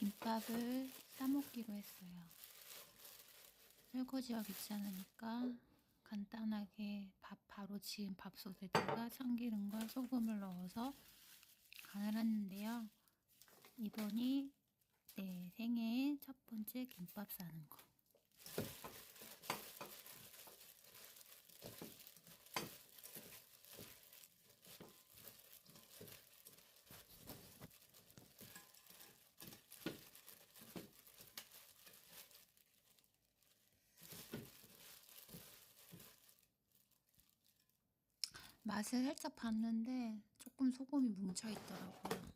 김밥을 싸먹기로 했어요. 설거지가 귀찮으니까 간단하게 밥 바로 지은 밥솥에다가 참기름과 소금을 넣어서 간을 했는데요. 이번이 내 생애 첫 번째 김밥 싸는 거. 맛을 살짝 봤는데 조금 소금이 뭉쳐 있더라고요.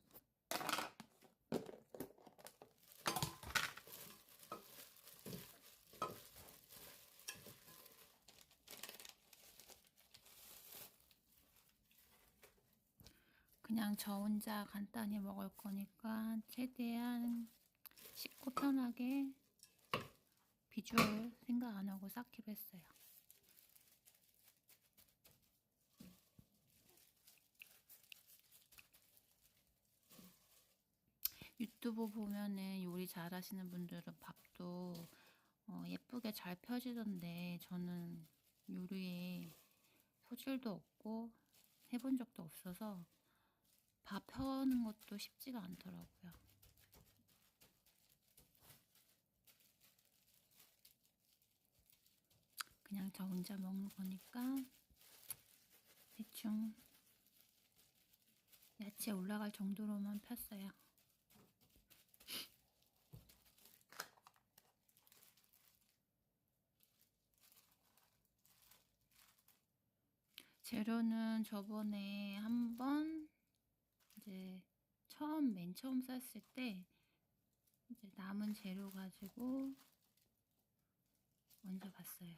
그냥 저 혼자 간단히 먹을 거니까 최대한 쉽고 편하게 비주얼 생각 안 하고 쌓기로 했어요. 유튜브 보면은 요리 잘하시는 분들은 밥도 예쁘게 잘 펴지던데 저는 요리에 소질도 없고 해본 적도 없어서 밥 펴는 것도 쉽지가 않더라고요. 그냥 저 혼자 먹는 거니까 대충 야채 올라갈 정도로만 폈어요. 재료는 저번에 한번 이제 맨 처음 쌌을 때 이제 남은 재료 가지고 먼저 봤어요.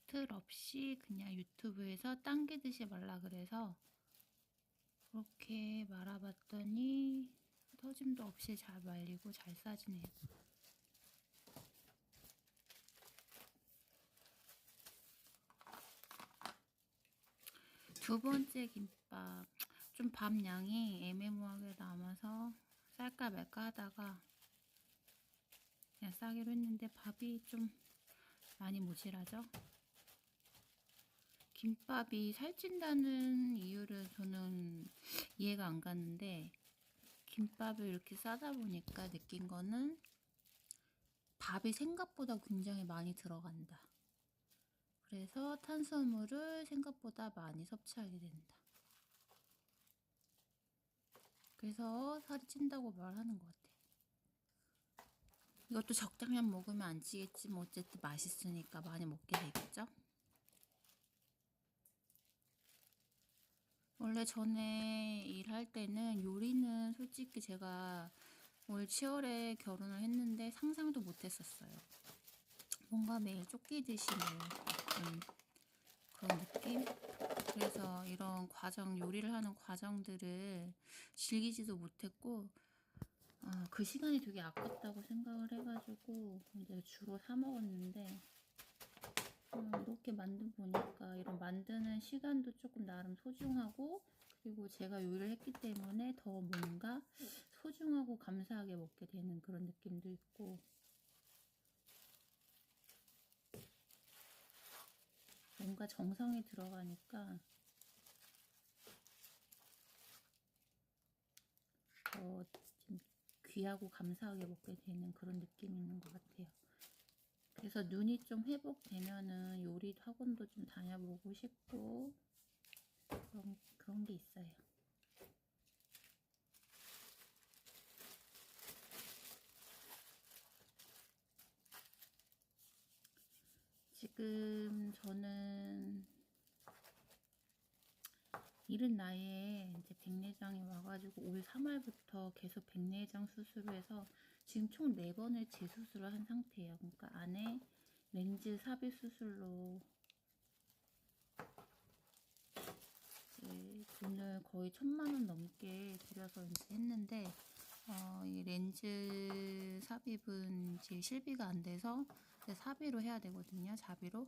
틀 없이 그냥 유튜브에서 당기듯이 말라 그래서 그렇게 말아봤더니 터짐도 없이 잘 말리고 잘 싸지네요. 두 번째 김밥 좀 밥 양이 애매모호하게 남아서 쌀까 말까 하다가 그냥 싸기로 했는데 밥이 좀 많이 모자라죠. 김밥이 살찐다는 이유를 저는 이해가 안 갔는데 김밥을 이렇게 싸다 보니까 느낀 거는 밥이 생각보다 굉장히 많이 들어간다. 그래서 탄수화물을 생각보다 많이 섭취하게 된다. 그래서 살이 찐다고 말하는 것 같아. 이것도 적당량 먹으면 안 찌겠지. 뭐 어쨌든 맛있으니까 많이 먹게 되겠죠. 원래 전에 일할 때는 요리는 솔직히 제가 올 7월에 결혼을 했는데 상상도 못 했었어요. 뭔가 매일 쫓기듯이 그런 느낌? 그래서 이런 과정, 요리를 하는 과정들을 즐기지도 못했고 그 시간이 되게 아깝다고 생각을 해가지고 이제 주로 사 먹었는데 이렇게 보니까 이런 만드는 시간도 조금 나름 소중하고 그리고 제가 요리를 했기 때문에 더 뭔가 소중하고 감사하게 먹게 되는 그런 느낌도 있고 뭔가 정성이 들어가니까 더 귀하고 감사하게 먹게 되는 그런 느낌이 있는 것 같아요. 그래서 눈이 좀 회복되면은 요리 학원도 좀 다녀보고 싶고 그런 게 있어요. 지금 저는 이른 나이에 이제 백내장이 와가지고 올 3월부터 계속 백내장 수술을 해서 지금 총 4번을 재수술을 한 상태예요. 그러니까 안에 렌즈 삽입 수술로 돈을 거의 1,000만 원 넘게 들여서 이제 했는데 이 렌즈 삽입은 이제 실비가 안 돼서 사비로 해야 되거든요. 자비로.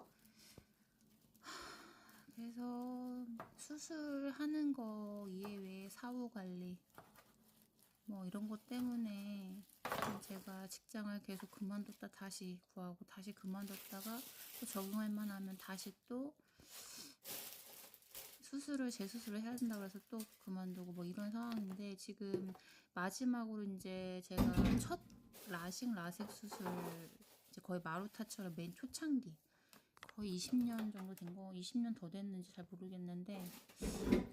그래서 수술하는 거 이외에 사후 관리 뭐 이런 것 때문에 제가 직장을 계속 그만뒀다 다시 구하고 다시 그만뒀다가 또 적응할 만하면 다시 또 재수술을 해야 된다고 해서 또 그만두고 뭐 이런 상황인데, 지금 마지막으로 이제 제가 첫 라식 수술, 이제 거의 마루타처럼 맨 초창기 거의 20년 정도 된 거, 20년 더 됐는지 잘 모르겠는데,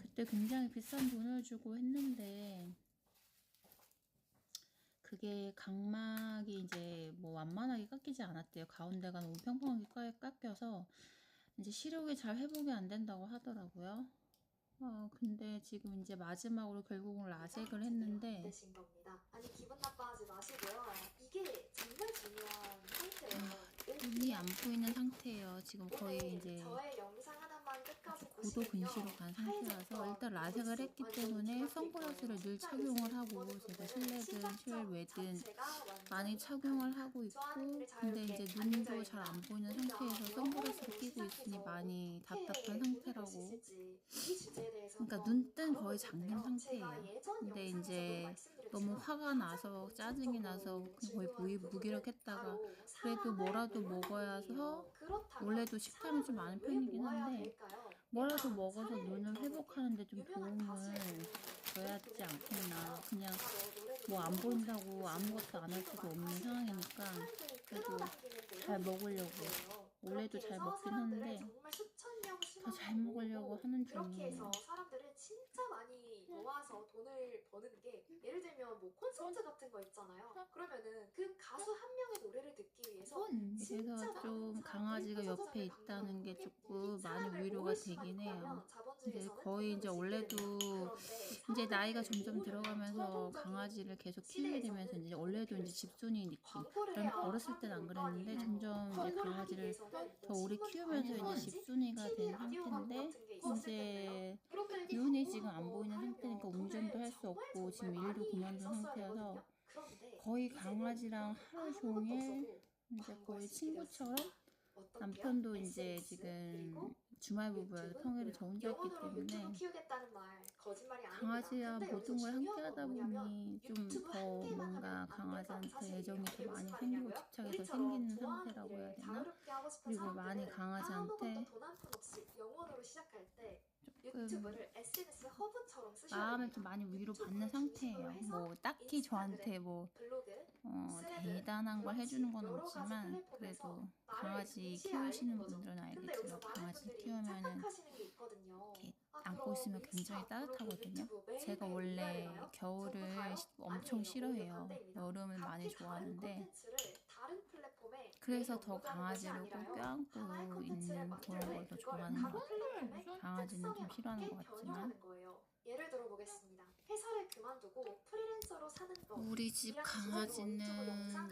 그때 굉장히 비싼 돈을 주고 했는데, 그게 각막이 이제 뭐 완만하게 깎이지 않았대요. 가운데가 너무 평평하게 깎여서 이제 시력이 잘 회복이 안 된다고 하더라고요. 근데 지금 이제 마지막으로 결국은 라섹을 했는데, 되신 겁니다. 아니 기분 나빠하지 마시고요. 이게 정말 중요한 상태예요. 눈이 안 보이는 상태예요. 지금 거의 오늘 이제 저의 영상 하나만 끝까지 고도 근시로 간 상태라서, 일단 라섹을 했기 때문에 선글라스를 늘 착용을 하고, 제가 실내든 실외든 많이 착용을 하고 있고, 근데 이제 눈도 잘 안 보이는 상태에서 선글라스를 끼고 있으니 많이 답답한 상태라고. 그러니까 눈뜬 거의 장님 상태예요. 근데 이제 너무 화가 나서 짜증이 나서 거의 무기력했다가 그래도 뭐라도 먹어야 해서, 원래도 식탐이 좀 많은 편이긴 한데 뭐라도 먹어서 눈을 회복하는데 좀 도움을 줘야 하지 않겠나. 그냥 뭐 안 보인다고 아무것도 안 할 수도 없는 상황이니까 그래도 잘 먹으려고, 원래도 잘 먹긴 하는데 더 잘 먹으려고 하는 그렇게 중이에요. 해서 사람들은 진짜 많이 모아서 돈을 버는 게, 예를 들면 뭐 콘서트 같은 거 있잖아요. 그러면은 그 가수 한 명의 노래를 듣기 위해서 그래서 좀 강아지가 옆에 있다는 게 조금 많이 위로가 되긴 해요. 이제 거의 이제 원래도 이제 나이가 점점 들어가면서 강아지를 계속 키우게 되면서 이제 원래도 이제 집순이 느낌. 그럼 어렸을 땐 안 그랬는데 점점 이제 강아지를 더 오래 키우면서 이제 집순이가 된 상태인데, 이제 눈이 지금 안 보이는 상태니까 운전도 할 수 없고 지금 일도 그만둔 상태여서 거의 강아지랑 하루 종일 이제 거의 친구처럼, 남편도 이제 지금 주말 부부여서 평일에 저 혼자 있기 때문에 강아지와 모든 걸 함께 하다 보니 좀 더 뭔가 강아지한테 애정이 더 많이 생기고 집착이 더 생기는 상태라고 해야 되나? 그리고 많이 강아지한테 조금 마음을 좀 많이 위로받는 상태예요. 뭐 딱히 저한테 뭐 대단한 걸 해주는 건 없지만, 그래도 강아지 키우시는 분들은 알겠지만 강아지 키우면은 이렇게 안고 있으면 굉장히 따뜻하거든요. 제가 원래 겨울을 엄청 싫어해요. 여름을 많이 좋아하는데, 그래서 더 강아지를 꼭 껴안고 있는 그런 걸 더 좋아하는 것 같아요. 강아지는 좀 싫어하는 것 같지만. 예를 들어보겠습니다. 회사를 그만두고 프리랜서로 사는 거. 우리 집 강아지는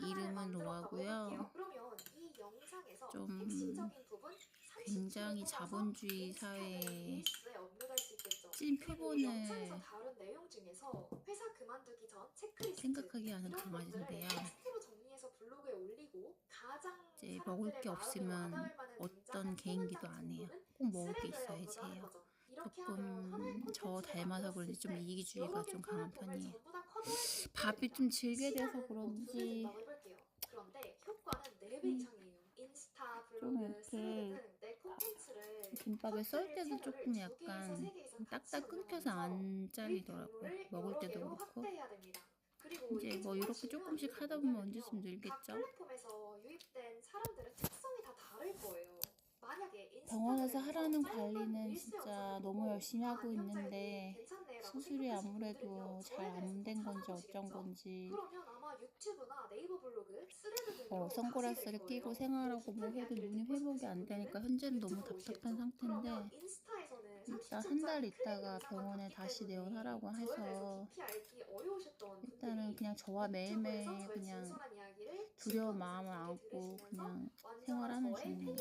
이름은 로아고요. 그러면 이 영상에서 좀 핵심적인 부분 굉장히 자본주의 사회에 뉴스에 업로드할 수 있겠죠. 찐 그리고 영상에서 표본을 다룬 내용 중에서 회사 그만두기 전 체크리스트 생각하게 하는 이런 것들을 강아지인데요. 텍스트로 정리해서 블로그에 올리고, 가장 이제 먹을 게 없으면 어떤 개인기도 안 해요. 꼭 먹을 게 있어야지 해요. 조금 저 닮아서 그런지 좀 이기주의가 좀 강한 편이에요. 밥이 좀 질게 돼서 그런지 그런데 효과는 4배 이상이에요. 인스타, 좀 블로그, 이렇게 스레드 내 콘텐츠를 김밥에 썰 때도 조금 약간 딱딱 끊겨서 안 잘리더라고요. 먹을 때도 그렇고. 이제 뭐 이렇게 조금씩 하다 보면 언제쯤 늘겠죠? 각 플랫폼에서 유입된 사람들의 특성이 다 다를 거예요. 병원에서 하라는 관리는 진짜 너무 열심히 하고 있는데 수술이 아무래도 잘 안 된 건지 어쩐 건지, 선글라스를 끼고 생활하고 뭐 해도 눈이 회복이 안 되니까 현재는 너무 답답한 상태인데, 일단 한 달 있다가 병원에 다시 내원하라고 해서 일단은 그냥 저와 매일매일 그냥 두려운 마음을 안고 그냥 생활하는 중이에요.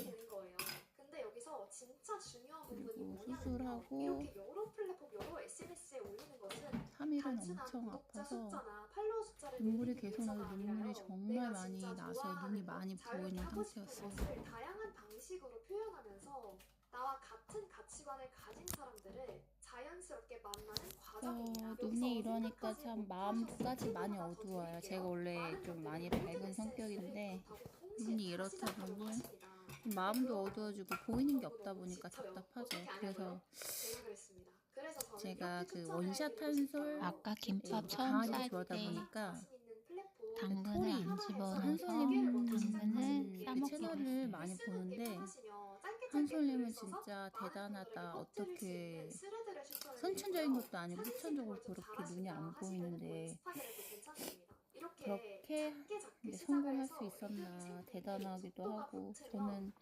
근데 여기서 진짜 중요한 부분이 그리고 뭐냐면요. 수술하고 이렇게 여러 플랫폼, 여러 SNS에 올리는 것은 3일은 엄청 아파서 눈물이 계속 나서 눈물이 정말 많이 나서 눈이 많이 부어 있는 상태였어요. 다양한 방식으로 표현하면서 나와 같은 가치관을 가진 사람들을 자연스럽게 만나는 과정입니다. 눈이 이러니까 참 마음까지 많이 어두워요. 제가 원래 좀 많이 밝은 성격인데 눈이 이렇다 보니 마음도 어두워지고 보이는 게 없다 보니까 답답하죠. 그래서 제가 그 원샷 한솔 아까 김밥 처음 강하게 쌀 좋아하다 때 보니까 당근을 안 집어넣어서 한솔님 당근을 싸먹기로 채널을 했어요. 많이 보는데 한솔님은 진짜 대단하다. 어떻게 선천적인 것도 아니고 후천적으로 그렇게 눈이 안 보이는데 그렇게 성공할 수 있었나 대단하기도 하고, 저는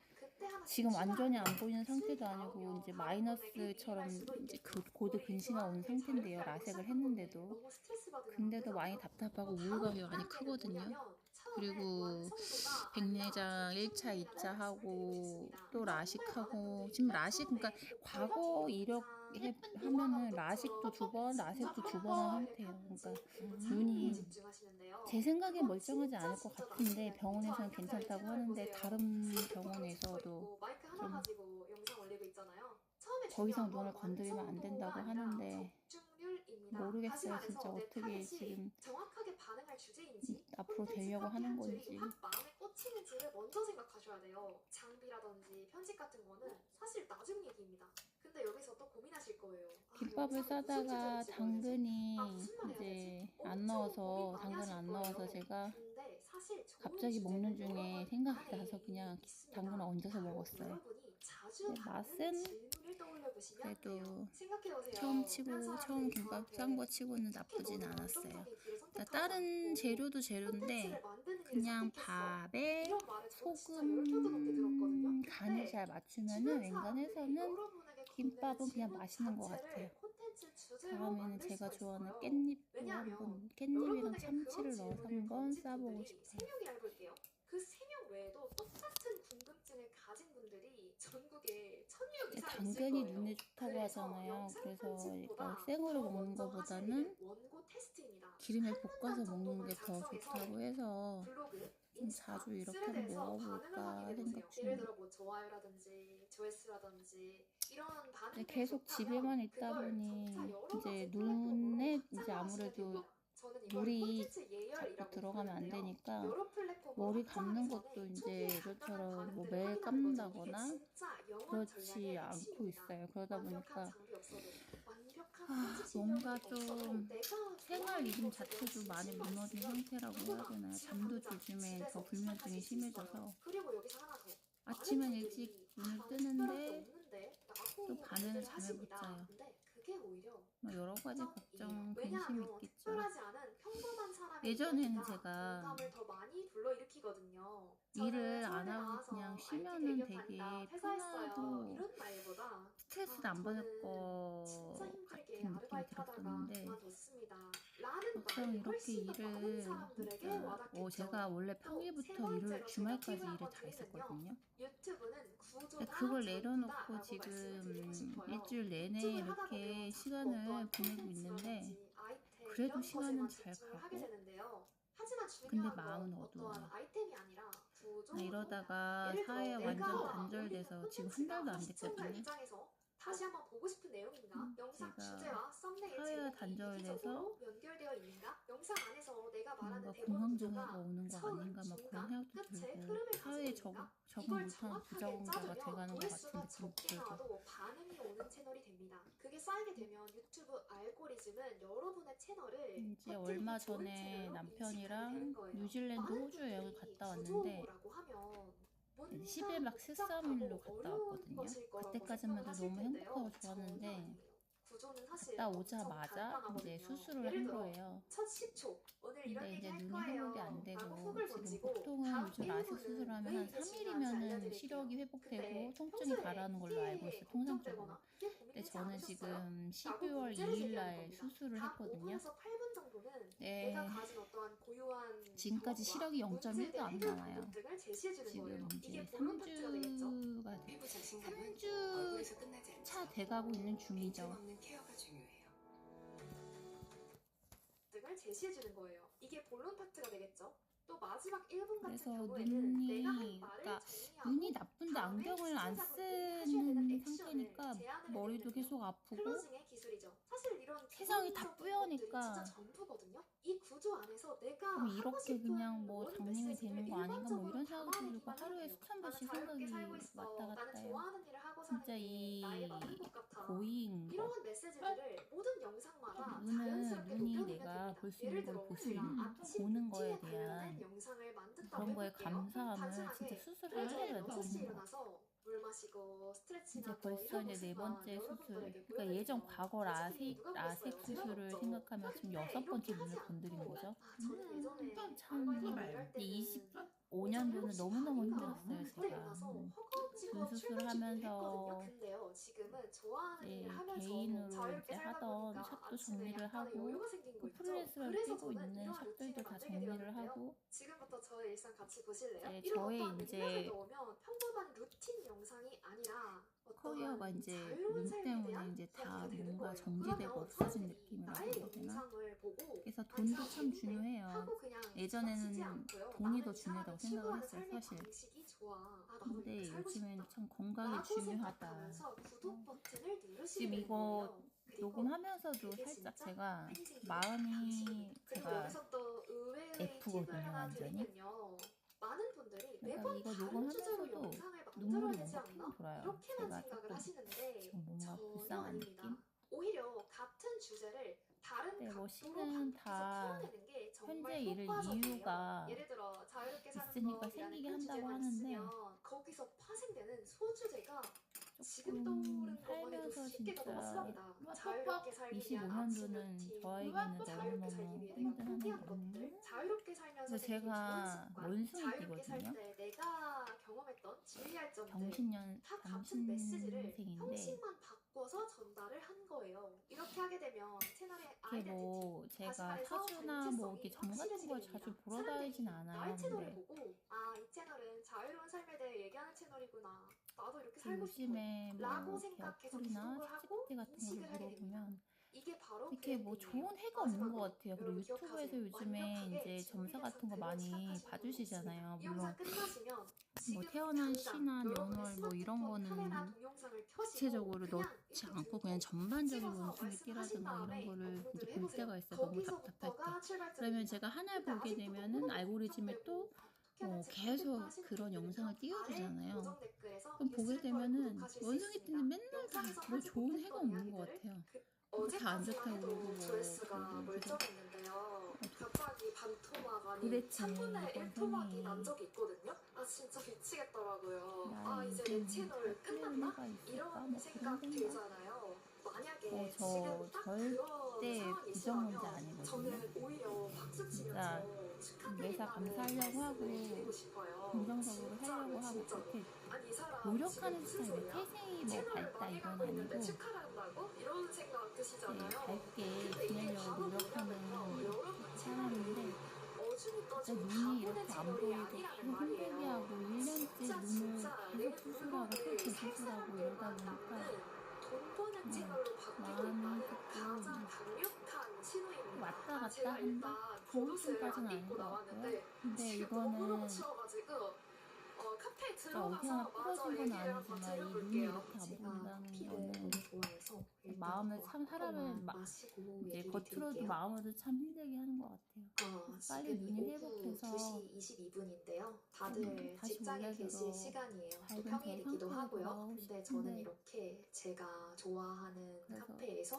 지금 완전히 안 보이는 상태도 아니고 이제 마이너스처럼 이제 그 고도 근시가 온 상태인데요. 라섹을 했는데도. 근데도 많이 답답하고 우울감이 많이 크거든요. 그리고 백내장 1차, 2차 하고 또 라식하고, 지금 라식, 그러니까 과거 이력 하면은 라식도 2번, 라섹도 2번 한 상태예요. 그러니까 눈이 제 생각에 멀쩡하지 않을 것 같은데 병원에서는 괜찮다고 하는데 다른 병원에서도 좀 더 이상 눈을 건드리면 안 된다고 하는데 모르겠어요. 진짜 어떻게 지금 앞으로 되려고 하는 건지. 마음에 꽂히는지를 먼저 생각하셔야 돼요. 장비라든지 편집 같은 거는 사실 나중 얘기입니다. 근데 여기서 또 고민하실 거예요. 김밥을 싸다가 당근이 이제 안 넣어서, 당근을 안 넣어서 제가 갑자기 먹는 중에 생각이 나서 그냥 당근을 얹어서 먹었어요. 근데 맛은 그래도 처음 김밥 싼 거 치고는 나쁘진 않았어요. 그러니까 다른 재료도 재료인데 그냥 밥에 소금 간을 잘 맞추면은 웬간해서는 김밥은 그냥 맛있는 것 같아요. 다음에는 제가 좋아하는 깻잎도 한번, 깻잎이랑 참치를 넣어서 한번 싸보고 싶어요. 그 3명 외에도 똑같은 궁금증을 가진 분들이 전국에 1000명 이상 있을 당근이 거예요. 눈에 좋다고 하잖아요. 그래서 이거 생으로 먹는 것보다는 기름에 볶아서 먹는 게 더 좋다고 해서 좀 자주 이렇게 한번 먹어볼까 생각 중이에요. 뭐 좋아요라든지 조회수라든지 이런 근데 계속 집에만 있다 보니 이제 눈에 이제 아무래도 물이 자꾸 들어가면 안 되니까 머리 감는 것도 이제 이것처럼 뭐 매일 감는다거나 그렇지 않고 있어요. 그러다 보니까 뭔가 좀 생활 리듬 자체도 많이 무너진 상태라고 해야 되나요? 잠도 요즘에 더 불면증이 심해져서 아침엔 일찍 눈을 뜨는데 또 밤에는 잠을 못 자요. 뭐 여러 가지 걱정, 근심이 있겠죠. 예전에는 제가 일을 안 하고 그냥 쉬면은 되게 편하고 스트레스를 안 받을 것 같은 느낌이 들었었는데 막상 이렇게 일을 진짜 제가 원래 평일부터 일을 주말까지 일을 다 했었거든요. 근데 그걸 내려놓고 지금 일주일 내내 이렇게 시간을 보내고 있는데 그래도 시간은 잘 가고 근데 마음은 어두워요. 이러다가 사회에 완전 단절돼서 지금 한 달도 안 됐거든요. 다시 한번 보고 싶은 내용입니다. 영상 주제와 썸네일 사회와 단절돼서 연결되어 있는가? 영상 안에서 내가 말하는 뭔가 대본 공황장애가 구조가 오는 거 처음, 아닌가 막 그런 중간, 생각도 끝에 들고 흐름을 사회에 가지고 있는가? 적응 이걸 못하는 정확하게 부적응자가 짜주면 돼가는 것 같은 조회수가 느낌도 적게 들고. 나와도 반응이 오는 채널이 됩니다. 그게 쌓이게 되면 유튜브 알고리즘은 여러분의 채널을 이제 얼마 전에 남편이랑 뉴질랜드, 호주 여행을 갔다 왔는데 11박 13일로 갔다 왔거든요. 그때까지만 해도 너무 행복하고 좋았는데 갔다 오자마자 이제 수술을 한 거예요. 근데 이제 눈이 회복이 안 되고 지금 보통은 요즘 라식 수술하면 한 3일이면은 시력이 회복되고 통증이 가라는 걸로 알고 있어요. 통상적으로. 근데 저는 지금 12월 2일 날 수술을 했거든요. 네, 지금까지 시력이 0.1도 안 나와요. 지금 이제 3주가 3주 차 돼가고 있는 중이죠. 등을 제시해 주는 거예요. 이게 본론 파트가 되겠죠. 또 마지막 1분 같은 그래서 경우에는 내가 한 말을 그러니까 정리하고 눈이 나쁜데 안경을 안 쓰는 하니까 제한을 머리도 내리는 계속 아프고 클로징의 기술이죠. 사실 이런 세상이 다 기본적인 것들이 뿌여니까 진짜 전부거든요. 이 구조 안에서 내가 그럼 하고 이렇게 싶은 그냥 뭐 원 장님이 메시지를 되는 거 아닌가 뭐 이런 일관적으로 생각이 들고 담아내기만 하루에 해도 수천 나는 번씩 자유롭게 살고 생각이 있어. 왔다 나는 갔다 해요. 좋아하는 일을 하고 사는 진짜 게 나에게 맞는 이 것 같아. 고의인 거. 이러한 메시지들을 모든 영상마다 눈이 자연스럽게 녹여내면 내가 됩니다. 볼 수 예를 있는 걸 들어 볼 수 제가 있는 아침 보는 거에 루틴에 관련된 대한 영상을 만든다고 그런 거에 해볼게요. 감사함을 진짜 단순하게 수술할 오전 때마다 6시에 느끼는 거. 일어나서 물 마시고 이제 스트레칭하고 벌써 이런 이제 네 모습만 번째 수술. 여러분들에게 그러니까 예전 보여드리면 과거 솔직히 누가 라섹 보겠어요? 제가 수술을 없죠. 생각하면 지금 근데 6번째 이렇게 눈을 하지 건드린 않고 거죠. 저는 예전에 참 아르바이트를 할 때는 25년도는 너무너무 힘들었어요, 그때 제가. 일어나서 허겁지겁 눈 수술을 출근 준비를 하면서 했거든요. 근데요, 지금은 좋아하는 이제 일을 하면서 개인으로 자유롭게 이제 살다 하던 보니까 샵도 아침에 정리를 약간의 하고 여유가 생긴 거 또 있죠. 프리랜서를 그래서 뛰고 저는 있는 이러한 샵들도 루틴을 다 만들게 정리를 되었는데요. 하고 지금부터 저의 일상 같이 보실래요? 이제 이런 저의 어떤 이제 맥락을 넣으면 평범한 루틴 영상이 아니라 커리어가 어떤 이제 자유로운 눈 삶에 때문에 대한 이제 다 이야기가 되는 뭔가 거예요. 정지되고 그러면 없어진 사람들이 느낌이라고 나의 해야 되나? 영상을 보고 그래서 이 돈도 사람 참 재밌네 중요해요. 하고 그냥 지나치지 예전에는 않고요. 돈이 나는 더 이 중요하다고 사람이 생각을 추구하는 했어요, 삶의 사실. 방식이 좋아. 아, 나도 이렇게 근데 살고 요즘에는 싶다. 참 건강이 라고 중요하다. 생각하면서 구독 버튼을 누르시게 지금 되는 이거 거예요. 그리고 녹음하면서도 그게 살짝 진짜 제가 팬이 생기는 마음이 방식입니다. 그리고 제가 여기서 또 의외의 F거든요, 팁을 하나 완전히. 드리면요. 많은 분들이 그러니까 매번 이거 다른 주제로 녹음하면서도 영상을 눈물이 만들어야 되지 뭔가 핑 않나? 돌아요. 이렇게만 제가 생각을 조금 하시는데 지금 뭔가 전혀 불쌍한 아닙니다. 느낌? 오히려 같은 주제를 다른 네, 뭐 각도로 씨는 반복해서 다 풀어내는 게 정말 현재 일을 효과적이에요. 이유가 예를 들어 자유롭게 사는 있으니까 법이라는 생기게 큰 한다고 주제만 하는데 있으면 거기서 파생되는 소주제가 지금 조금 떠오른 것만 해도 살면서 쉽게 진짜 넘어갑니다. 자유롭게 살기 위한 아침 25년도는 루틴, 저에게는 자유롭게 살기 너무너무 위해 내가 힘든 한 포기한 해거든요. 것들, 자유롭게 살면서 그래서 생긴 좋은 제가 습관, 원숭이 자유롭게 살 띠거든요. 때 내가 경험했던 주의할 점들 병신년 다 같은 메시지를 병신생인데 형식만 바꿔서 전달을 한 거예요. 이렇게 하게 되면 채널의 이렇게 아이덴티티, 뭐 다시 제가 말해서 사주나 뭐 정체성이 이렇게 점 같은 확실해지게 걸 됩니다. 자주 보러 다니진 사람들이 않아요. 나의 채널을 근데 보고 아, 이 채널은 자유로운 삶에 대해 얘기하는 채널이구나. 나도 이렇게 그 살고 싶어. 요즘에 라고 뭐 이렇게 생각해서 어플이나 구독을 하고 챗GPT 같은 인식을 걸로 하게 됩니다. 물어보면 이게 바로 이렇게 뭐 브랜딩이에요. 좋은 해가 없는 것 마지막으로 같아요. 그리고 여러분 유튜브에서 기억하세요. 요즘에 완벽하게 이제 점사 준비된 같은 거 상태로 많이 시작하시는 분이 봐주시잖아요. 없습니다. 이 물론 영상 끝나시면 뭐 지금 태어난 당장 시나 여러분의 년월 뭐 이런 스마트폰 카메라 거는 동영상을 켜시고 구체적으로 그냥 넣지 이렇게 않고 들고 그냥 전반적인 찍어서 원숭이 말씀하신 띠라든가 이런 다음에 거를 이제 업로드를 볼 해보세요. 때가 있어요. 너무 답답할 때. 거기서부터가 그러면 출발점입니다. 제가 하나를 근데 보게 아직도 되면은 너무너무 알고리즘에 또 걱정되고 어떻게 해야 될지 계속 모르겠다 하시는 그런 분들은요. 영상을 아래 띄워주잖아요. 고정 댓글에서 그럼 보게 뉴스레터를 되면은 구독하실 수 원숭이 있습니다. 띠는 맨날 영상에서 다 뭐 하지 좋은 해가 못했던 없는 것 이야기들을 같아요. 다 안 어제까지만 좋다고 그러고 해도 뭐 조회수가 그러고 그래서 멀쩡했는데요. 갑자기 반토막 아닌 도대체 3분의 1 토막이 난 원숭이 적이 있거든요. 아 진짜 미치겠더라고요. 아 나의 이제 내 인생에 채널 다 틀린 끝났나? 해가 있을까? 이런 뭐 생각 그런 생각? 들잖아요. 만약에 저 지금 딱 그런 절대 상황이시라면 부정문자 아니거든요. 저는 오히려 박수 진짜 치면서 축하드린다는 매사 감사하려고 하고 말씀을 드리고 싶어요. 긍정적으로 하려고 하고 진짜로. 그렇게 아니 이 사람 지금 노력하는 무슨 스타일이에요. 소리야? 태생이 뭐 채널을 밝다 많이 이건 갖고 있는데 아니고 축하를 한다고? 이런 생각 이제 드시잖아요. 밝게 근데 이게 지내려고 바로 노력하는 뭐냐면요. 여러분 사람인데 채널이 어중이 진짜 떠진 눈이 바보네 이렇게 안 채널이 보이고 아니라는 계속 힘들게 말이에요. 하고 1년째 눈을 내 계속 수술하고 물건을 또 살 재수술하고 이러다 사람들만 보니까 남는 돈 버는 그냥 채널로 바뀌고 마음이 있다는 가장 조금 강력한 신호입니다. 왔다 아, 갔다 제가 한다? 일단 겉옷을 조울증까지는 안 아닌 입고 것 같고요. 나왔는데 근데 지금 너무너무 이거는 추워가지고 카페에 진짜 어디 들어가서 하나 부러진 마저 건 얘기를 한번 아니지만 이 눈이 드려볼게요. 이렇게 안 제가 보인다는 커피를 거는 너무 좋아해서 일단 마음을 이거 참 한 사람을 번만 마시고 이제 얘기를 겉으로도 드릴게요. 마음으로도 참 힘들게 하는 것 같아요. 빨리 지금이 눈이 오후 회복해서 2시 22분인데요. 다들 다시 직장에 원래대로 계실 시간이에요. 또 밝은 제 평일이기도 상태로 하고요. 돌아오고 근데 저는 싶은데 이렇게 제가 좋아하는 그래서 카페에서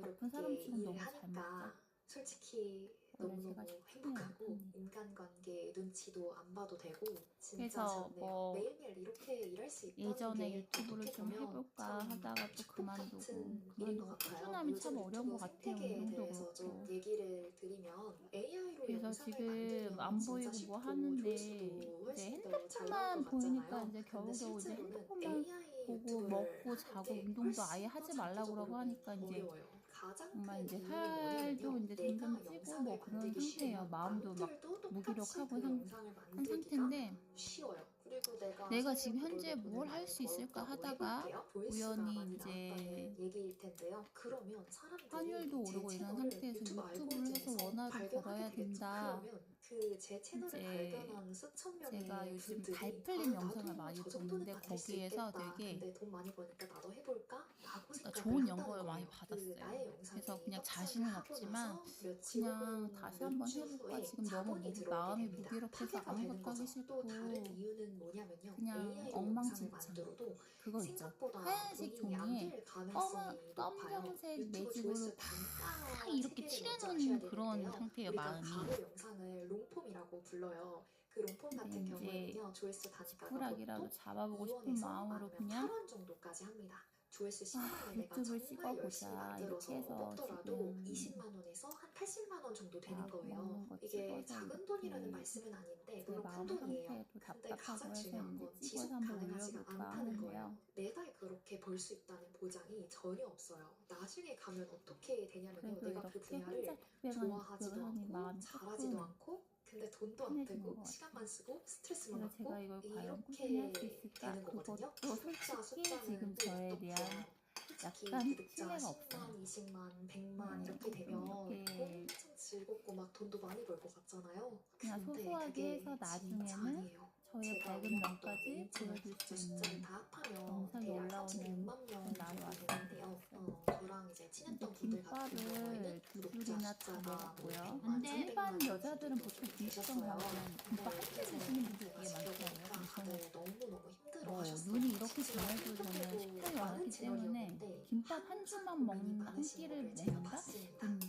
아픈 사람 자유롭게 치곤 일을 너무 잘 하니까 먹죠. 솔직히 원래 제가 너무너무 식탐이 행복하고 약합니다. 인간관계 눈치도 안 봐도 되고 진짜 그래서 좋네요. 뭐 매일매일 이렇게 일할 수 있다는 예전에 게 유튜브를 어떻게 좀 보면 해볼까 참 하다가 또 축복 그만두고 같은 일인 것 같아요. 꾸준함이 참 요즘 어려운 것 유튜브 같아요. 생태계에 운동도 대해서 좀 그렇고. 얘기를 드리면 AI로 그래서 영상을 지금 만들면 안 진짜 보이고 쉽고 뭐 하는데 조회수도 이제 훨씬 더 잘 나올 핸드폰만 것 보이니까 같잖아요. 이제 근데 겨우겨우 이제 실제로는 핸드폰만 AI 보고 유튜브를 먹고 하는 자고 게 운동도 아예 훨씬 더 하지 말라고 그러고 장기적으로는 하니까 이제 어려워요. 가장 정말 큰 이제 이유는 살도 뭐냐면요. 이제 내가 점점 찌고 영상을 뭐 그런 만들기 상태예요. 쉬우면 마음도 막 남들도 똑같이 무기력하고 그 영상을 한 만들기가 상태인데 쉬워요. 그리고 내가 지금 현재 뭘 할 수 있을까 하다가 우연히 이제 얘기일 텐데요. 그러면 사람들이 환율도 오르고 제 이런 채널을 상태에서 유튜브 유튜브를 해서 알고리즘에서 원화를 발견하게 벌어야 되겠죠. 된다. 그러면 그 제 채널을 이제 발견한 수천 명의 제가 요즘 분들이 달 풀린 영상을 나도 많이 저 정도는 보는데 만들 수 거기에서 있겠다. 되게 근데 돈 많이 버니까 나도 해볼까? 라고 생각을 좋은 한다는 연구를 많이 거예요. 그 받았어요. 나의 영상이 그래서 그냥 확산을 자신은 하고 없지만 나서 며칠 그냥 혹은 다시 몇 한번 주 해볼까? 후에 지금 너무 자본이 들어오게 마음이 됩니다. 무기력해서 파괴가 되는 아무것도 하기 거죠. 또 다른 싫고 이유는 뭐냐면요. 그냥 AI로 영상을 엉망진창 만들어도 그거 있죠. 생각보다 하얀색 돈이 안 종이에 들 가능성이 높아요. 검정색 유튜브 매직으로 조회수 팍 단가 이렇게 체계를 먼저 아셔야 칠해놓은 그런 되는데요. 상태예요, 우리가 마음이. 과거 영상을 롱폼이라고 불러요. 그 롱폼 근데 같은 이제 경우에는요. 조회수 단가가 지푸라기라도 보통 잡아보고 싶은 2원에서 마음으로 아니면 그냥 8원 정도까지 합니다. 조회수 10만을 내가 유튜브를 정말 열심히 찍어보자 만들어서 이렇게 해서 뽑더라도 지금 20만 원에서 한 80만 원 정도 되는 막 거예요. 먹는 거 이게 찍어서 작은 돈이라는 이렇게 말씀은 아닌데 제 물론 큰 마음 돈이에요. 상태도 근데 답답하고 가장 해서 중요한 이제 건 찍어서 지속 한번 가능하지가 올려볼까 않다는 거예요. 하는데요. 내가 그렇게 벌 수 있다는 보장이 전혀 없어요. 나중에 가면 어떻게 되냐면요. 그래도 내가 그 이렇게 혼자 분야를 독백하니 좋아하지도 하니 않고 마음이 잘하지도 조금 않고 근데 돈도 안 편해지는 되고 것 시간만 같아요. 쓰고 스트레스만 그래서 제가 받고 이걸 과연 꾸준히 할 수 이렇게 있을까? 되는 거거든요. 그것도 구독자 솔직히 숫자는 지금 또 저에 어떻고요. 대한 솔직히 약간 구독자 신뢰가 10만, 없어요. 20만, 100만 네, 이렇게 되면 이렇게 엄청 즐겁고 막 돈도 많이 벌 것 같잖아요. 그냥 근데 소소하게 그게 해서 진짜 나중에는 아니에요. 저의 제가 밝은 5년 동안 면까지 메인 채널 보여줄 구독자 수 숫자를 있는 다 합하면 영상이 대략 올라오는 36만 명 날이 정도 왔으면 되는데요. 좋겠어요. 저랑 이제 근데 친했던 분들 같은 경우에는 김밥을 두 구독자 줄이나 다 숫자가 뭐 먹었고요. 100만, 근데 300만 일반 여자들은 정도 보통 김밥 계셨어요. 먹으면 김밥 한 개 그래서 드시는 분들이 제가 되게 많더라고요. 지켜보니까 근데 저는 다들 너무너무 힘들어 뭐 하셨어요. 눈이 이렇게 심지어 변해도 저는 핸드폰도 식탐이 많은 많았기 때문에 채널이었는데 김밥 한 줄만 먹는 한 끼를 먹는다?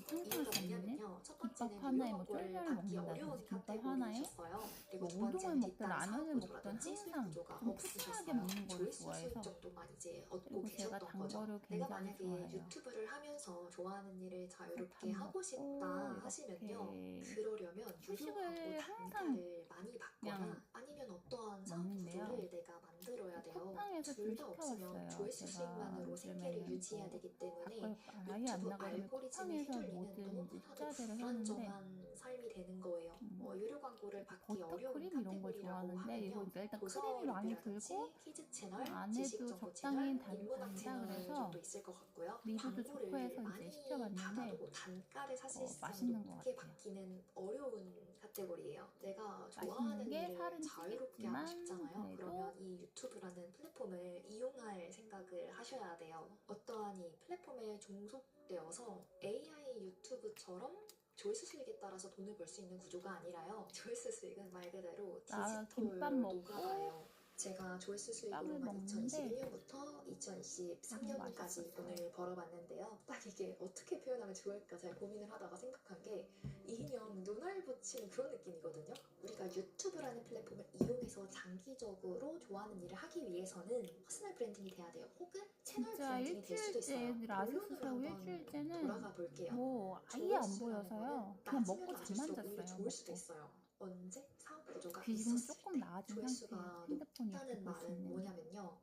그건 상상할 수 없는 첫 김밥 번째는 하나에 뭐 유료광고를 쫄면을 받기 어려운 먹는다든지 김밥 하나에 카테고리셨어요. 그리고 뭐 두 우동을 번째는 먹든 뒷단 사업 라면을 먹든 구조라든지 수익 항상 구조가 좀 푸짐하게 없으셨어요. 먹는 거를 조회수 수익 좋아해서 정도만 이제 얻고 그리고 제가 계셨던 단 거죠. 거를 내가 굉장히 만약에 좋아해요. 유튜브를 하면서 좋아하는 일을 그래서 자유롭게 밥 하고 싶다 먹고 하시면요. 이렇게 그러려면 유료 광고 후식을 항상 단가를 많이 받거나 그냥 아니면 어떠한 사업 먹는데요. 구조를 내가 만들어야 돼요. 쿠팡에서 둘 좀 다 없으면 시켜왔어요. 조회수 제가 수익만으로 생계를 요즘에는 유지해야 뭐 되기 때문에 밖을 아예 안 유튜브 나가려면 알고리즘에 쿠팡에서 휘둘리는 뭐든 이제 너무나도 식자재를 사는데 불안정한 삶이 되는 거예요. 유료 광고를 받기 어려운 버터크림 이런 걸 카테고리라고 좋아하는데 이거 하면요. 일단 도서 크림이 많이 들고 리뷰라든지 키즈 채널, 지식 안에도 정보 적당히 채널, 인문학 달다 채널 그래서 정도 있을 것 같고요. 리뷰도 좋고 광고를 해서 이제 많이 시켜봤는데 받아도 단가를 사실상 맛있는 것 높게 같아요. 받기는 어려운 카테고리예요. 내가 맛있는 좋아하는 게 일을 살은 자유롭게 하고 찌겠지만 싶잖아요. 그래도 그러면 이 유튜브라는 플랫폼을 이용할 생각을 하셔야 돼요. 어떠한 이 플랫폼에 종속되어서 AI 유튜브처럼 조회수 수익에 따라서 돈을 벌 수 있는 구조가 아니라요. 조회수 수익은 말 그대로 나 디지털 김밥 먹고 노가다예요. 제가 조회수 빵을 수익으로만 먹는데 2021년부터 2023년까지 맛있었어요. 돈을 벌어봤는데요. 딱 이게 어떻게 표현하면 좋을까 잘 고민을 하다가 생각한 게 이인형 눈알 붙이는 그런 느낌이거든요. 우리가 유튜브라는 플랫폼을 이용해서 장기적으로 좋아하는 일을 하기 위해서는 퍼스널 브랜딩이 돼야 돼요. 혹은 채널 진짜 브랜딩이 될 수도 있어요. 일주일째 라디오 본론으로 사고 한번 일주일째는 돌아가 볼게요. 뭐 아예 안 조회수라는 보여서요. 거는 그냥 낮으면 먹고 잠만 낮을수록 오히려 잤어요. 좋을 수도 먹고. 있어요. 언제 사업 구조가 지금 있었을 조금 때 나아진 상태예요. 조회수가 핸드폰이 높다는 보고 말은 있는. 뭐냐면요.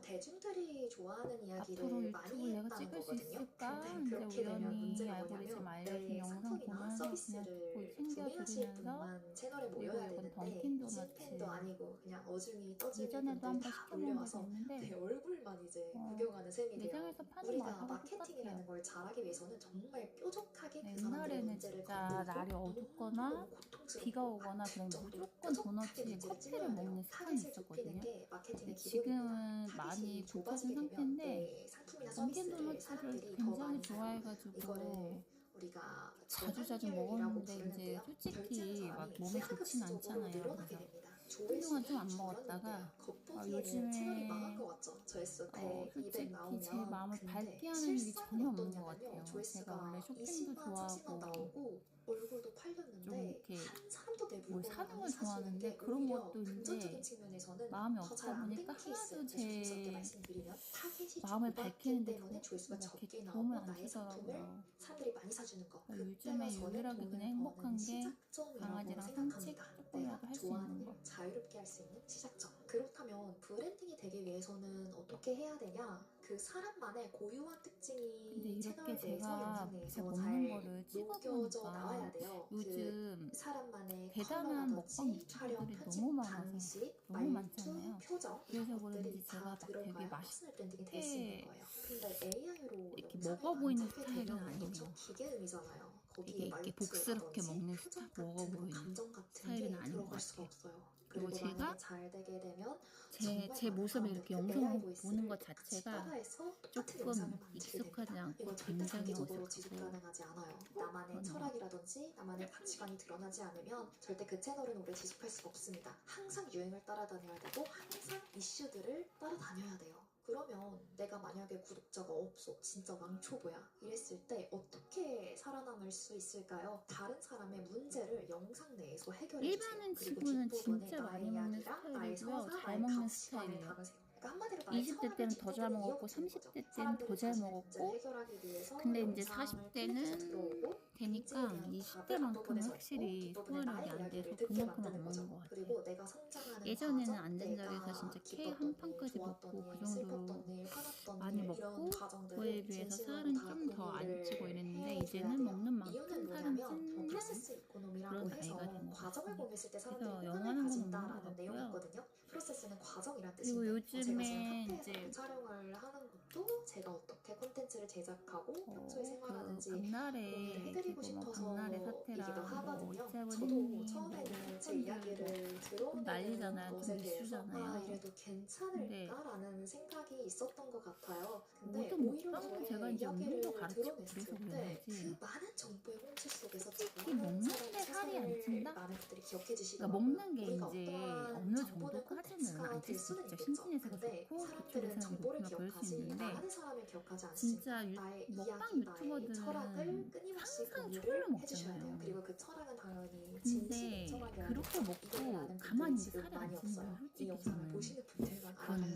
대중들이 좋아하는 앞으로 이야기를 많이 유튜브 내가 했다는 찍을 수 거거든요. 있을까? 근데 이제 그렇게 되면 우연히 문제가 알고리즘 뭐냐면 알려준 내 영상 상품이나 보면서 그냥 서비스를 챙겨 구매하실 들으면서 분만 채널에 그리고 모여야 이건 되는데 던킨 신팬도 도너츠 아니고 그냥 어중이 떠중이 예전에도 분들 한번 다 시켜본 적이 몰려와서 있는데 내 얼굴만 이제 어, 구경하는 셈이 돼요. 매장에서 파는 우리가 맛하고 마케팅이라는 똑같아요. 걸 잘하기 위해서는 정말 뾰족하게 그 사람들의 옛날에는 문제를 진짜 건들고 날이 어둡거나 너무 고통스럽고 비가 오거나 아플 그러면 정도로 무조건 뾰족하게 도너츠에 문제를 커피를 찔러야 돼요. 먹는 습관이 타겟을 좁히는 있었거든요. 게 마케팅의 근데 기본입니다. 지금은 많이 타겟이 고쳐진 좁아지게 되면 상태인데 내 상품이나 던킨 서비스를 도너츠를 사람들이 더 굉장히 많이 사요. 좋아해가지고 이거를 우리가 자주자주 전환율이라고 먹었는데 이제 부르는데요. 결제하는 솔직히 막 사람이 몸에 좋진 기하급수적으로 않잖아요. 늘어나게 그래서 됩니다. 한동안 좀 안 조회수는 먹었다가 줄었는데요. 겉보기에는 채널이 망한 것 같죠. 조회수 100, 200 솔직히 제 나오면. 마음을 근데 발휘하는 일이 실상이 전혀 없는 것 어떠냐면요. 같아요. 제가 조회수가 원래 쇼핑도 20만, 30만 좋아하고 나오고 얼굴도 좀 팔렸는데 이렇게 한 사람도 내 뭘 물건을 사는 안 걸 사주는 좋아하는데 게 그런 오히려 것도 금전적인 이제 측면에서는 마음이 더 잘 없다 안 된 보니까 케이스. 하나도 조심스럽게 제 말씀드리면 타겟이 마음을 좁았기 밝히는데 때문에 조회수가 이렇게 적게 도움을 나오고 안 나의 상품을 주더라고요. 사람들이 많이 사주는 거. 그때가 요즘에 저는 유일하게 돈을 그냥 버는 행복한 게 시작점이라고 강아지랑 생각합니다. 산책 내가 조금이라도 할 수 좋아하는 있는 일, 거. 자유롭게 할 수 있는 시작점. 그렇다면 브랜딩이 되기 위해서는 어떤 어떻게 해야 되냐? 그 사람만의 고유한 근데 특징이 이렇게 채널 내에서 제가 영상 제가 내에서 먹는 잘 거를 녹여져 찍어보니까 나와야 돼요. 그 요즘 사람만의 대단한 먹방 컬러라든지 촬영, 유튜버들이 편집 너무 많아서 방식, 너무 말투, 많잖아요. 표정 그래서 이런 그런지 것들이 제가 다 막 되게 들어가야 퍼스널 브랜딩이 될 수 있는 맛있게 거예요. 근데 AI로 이렇게 영상을 먹어 보이는 만들게 스타일은 되면 아니네요. 엄청 기계음이잖아요. 되게 거기에 이렇게 복스럽게 말투라든지 먹는 표정 먹어 같은 거, 보이는 감정 같은 스타일은 게 아닌 것 들어갈 수가 같아요. 없어요. 그리고 그리고 제가 만약에 잘 되게 되면 제 정말 많은 모습을 사람들이 이렇게 그 영상 AI 보는 보이스를 것 똑같이 자체가 따라해서 똑같은 영상을 조금 만들게 익숙하지 됩니다. 않고 이건 절대 굉장히 장기적으로 지속 어색하고 가능하지 않아요. 나만의 그러네요. 철학이라든지 나만의 가치관이 드러나지 않으면 절대 그 채널은 오래 지속할 수가 없습니다. 항상 유행을 따라다녀야 되고 항상 이슈들을 따라다녀야 돼요. 그러면 내가 만약에 구독자가 없어, 진짜 왕초보야 이랬을 때 어떻게 살아남을 수 있을까요? 다른 사람의 문제를 영상 내에서 해결해 주세요. 일반인 그리고 치고는 뒷부분에 진짜 많이 나의 먹는 이야기랑 나의 스타일이고요. 서사, 잘 나의 먹는 가치관을 스타일이에요. 담으세요. 그러니까 한마디로 나의 20대 철학을 때는 더 잘 뒷부분에 먹었고 이어붙이는 거죠. 30대 때는 사람들이 더 잘 자신의 문제를 먹었고 해결하기 위해서 근데 이제 영상을 클릭해서 40대는 들어오고 되니까 문제에 대한 답을 20대만큼은 앞부분에 적고 확실히 뒷부분에 소화력이 나의 안 이야기를 돼서 듣게 그만큼 안 만드는 먹는 거죠. 것 같아요. 그리고 내가 성장하는 예전에는 과정, 안전자리에서 진짜 내가 K 한 기뻤던 일, 판까지 좋았던 먹고 그 일, 슬펐던 정도로 일, 화났던 많이 일 먹고 이런 그거에 과정들을 비해서 진심으로 살은 다 좀 더 안 공유를 찌고 이랬는데 해줘야 이제는 돼요. 먹는 이유는 만큼 살은 뭐냐면 찌는 프로세스 이코노미라고 그런 해서 나이가 된 것 과정을 같습니다. 공유했을 때 사람들이 그래서 호감을 영하는 건 없는 것 가진다라는 내용이 같고요. 있거든요. 프로세스는 과정이란 그리고 뜻인데 제가 지금 요즘에 카페에서 이제 촬영을 하는 것도 제가 어떻게 콘텐츠를 제작하고 평소에 그 생활하는지 박나래 공유를 해드리고 이렇게 뭐 싶어서 박나래 이기도 사태랑 뭐 하거든요. 어째본 저도 했니 처음에는 제 뭐 이야기를 좀 들어오는 난리잖아요. 좀 것에 대해서 이슈잖아요. 이래도 근데 괜찮을까라는 생각이 있었던 것 같아요. 근데 모든 오히려 먹방은 제가 저의 이제 운동도 이야기를 가르치고 그래서 드러냈을 그런 때 그 거지. 많은 정보의 홍수 속에서 솔직히 저라는 먹는 사람의 게 살이 안 최선을 찐다? 많은 분들이 기억해 그러니까 주시더라고요. 먹는 게 우리가 이제 어떠한 어느 정보는 정도까지는 콘텐츠가 안 될 찔 수 수는 있죠. 있겠죠. 신진대사가 근데 좋고 사람들은 기초대사량이 정보를 높으면 그럴 수 기억하지 있는데 나라는 사람을 기억하지 않습니다. 진짜 나의 먹방 이야기, 나의 철학을 유튜버들은 끊임없이 항상 공유를 초콜릿 해주셔야 돼요. 먹잖아요. 그리고 그 철학은 당연히 진실의 근데 철학이라는 그렇게 거. 이거를 먹고 아는 가만히 분들이 있는데 지금 살이 안 많이 찌는 건 없어요. 이 솔직히 영상을 저는 보시는 분들만 그건 알아가셨습니다.